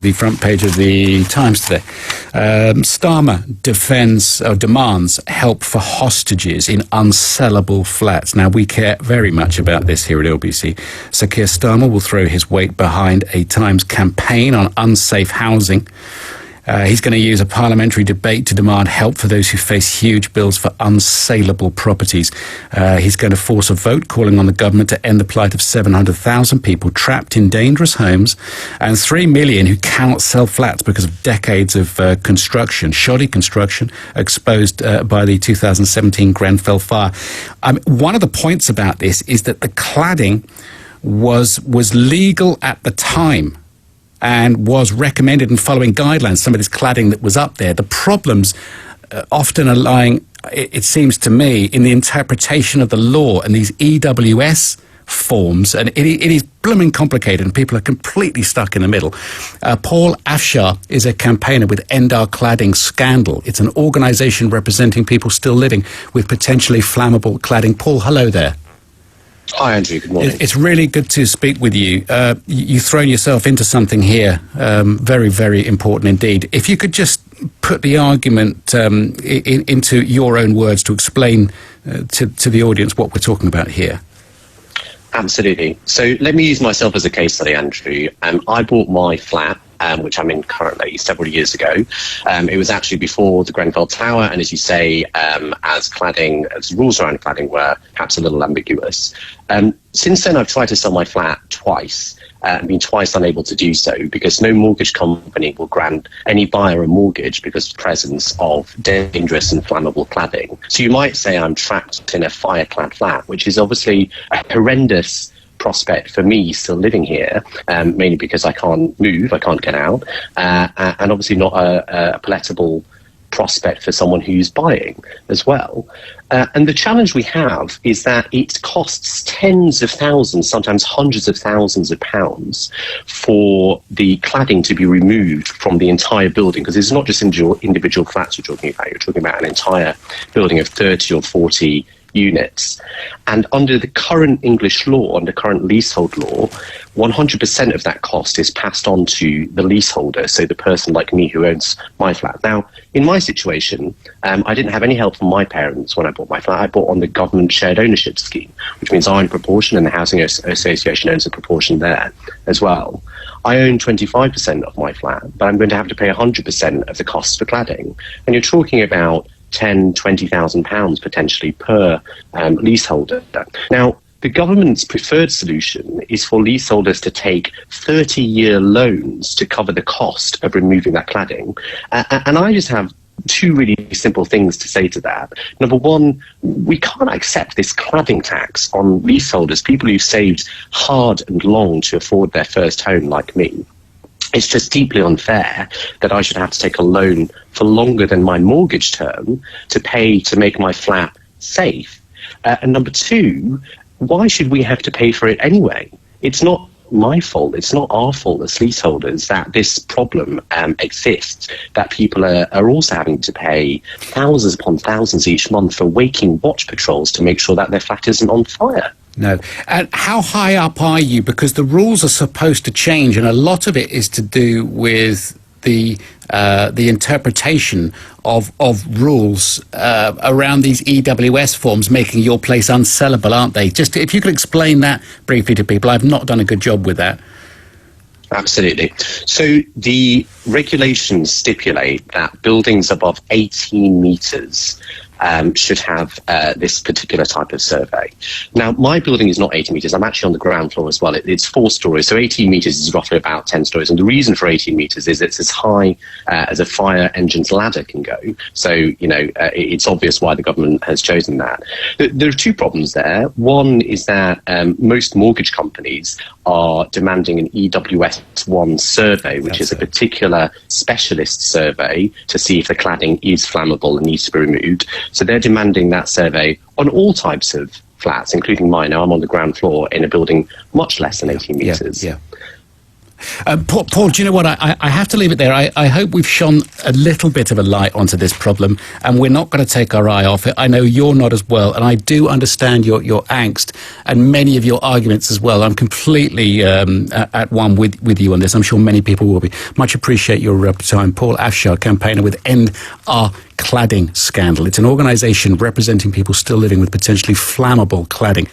The front page of the Times today. Starmer demands help for hostages in unsellable flats. Now, we care very much about this here at LBC. Sir Keir Starmer will throw his weight behind a Times campaign on unsafe housing. He's going to use a parliamentary debate to demand help for those who face huge bills for unsaleable properties. He's going to force a vote calling on the government to end the plight of 700,000 people trapped in dangerous homes and 3 million who cannot sell flats because of decades of shoddy construction, exposed by the 2017 Grenfell fire. One of the points about this is that the cladding was legal at the time and was recommended and following guidelines, some of this cladding that was up there. The problems often are lying, it seems to me, in the interpretation of the law and these EWS forms, and it is blooming complicated and people are completely stuck in the middle. Paul Afshar is a campaigner with End Our Cladding Scandal. It's an organisation representing people still living with potentially flammable cladding. Paul, hello there. Hi, Andrew. Good morning. It's really good to speak with you. You've thrown yourself into something here, very, very important indeed. If you could just put the argument into your own words to explain to the audience what we're talking about here. Absolutely. So let me use myself as a case study, Andrew. I bought my flat, which I'm in currently, several years ago. It was actually before the Grenfell Tower, and as you say, as rules around cladding were perhaps a little ambiguous. Since then, I've tried to sell my flat twice, and been twice unable to do so because no mortgage company will grant any buyer a mortgage because of the presence of dangerous and flammable cladding. So you might say I'm trapped in a fire-clad flat, which is obviously a horrendous prospect for me still living here, mainly because I can't move, I can't get out, and obviously not a palatable prospect for someone who's buying as well. And the challenge we have is that it costs tens of thousands, sometimes hundreds of thousands of pounds for the cladding to be removed from the entire building, because it's not just individual flats you're talking about an entire building of 30 or 40 units. And under the current English law, under current leasehold law, 100% of that cost is passed on to the leaseholder, so the person like me who owns my flat. Now, in my situation, I didn't have any help from my parents when I bought my flat. I bought on the government shared ownership scheme, which means I own a proportion and the Housing Association owns a proportion there as well. I own 25% of my flat, but I'm going to have to pay 100% of the costs for cladding. And you're talking about £10,000–20,000 potentially per leaseholder. Now, the government's preferred solution is for leaseholders to take 30-year loans to cover the cost of removing that cladding. And I just have two really simple things to say to that. Number one, we can't accept this cladding tax on leaseholders, people who've saved hard and long to afford their first home like me. It's just deeply unfair that I should have to take a loan for longer than my mortgage term to pay to make my flat safe. And number two, why should we have to pay for it anyway? It's not my fault. It's not our fault as leaseholders that this problem exists, that people are also having to pay thousands upon thousands each month for waking watch patrols to make sure that their flat isn't on fire. No. And how high up are you? Because the rules are supposed to change, and a lot of it is to do with the interpretation of rules around these EWS forms making your place unsellable, aren't they? Just if you could explain that briefly to people. I've not done a good job with that. Absolutely. So the regulations stipulate that buildings above 18 metres should have this particular type of survey. Now, my building is not 18 metres. I'm actually on the ground floor as well. It's 4 stories, so 18 metres is roughly about 10 stories. And the reason for 18 metres is it's as high as a fire engine's ladder can go. So, it's obvious why the government has chosen that. There are two problems there. One is that most mortgage companies are demanding an EWS1 survey, which is a particular specialist survey to see if the cladding is flammable and needs to be removed. So they're demanding that survey on all types of flats, including mine. Now, I'm on the ground floor in a building much less than 18 metres. Yeah. Paul, do you know what? I have to leave it there. I hope we've shone a little bit of a light onto this problem, and we're not going to take our eye off it. I know you're not as well, and I do understand your angst and many of your arguments as well. I'm completely at one with you on this. I'm sure many people will be. Much appreciate your time. Paul Afshar, campaigner with End Our Cladding Scandal. It's an organisation representing people still living with potentially flammable cladding.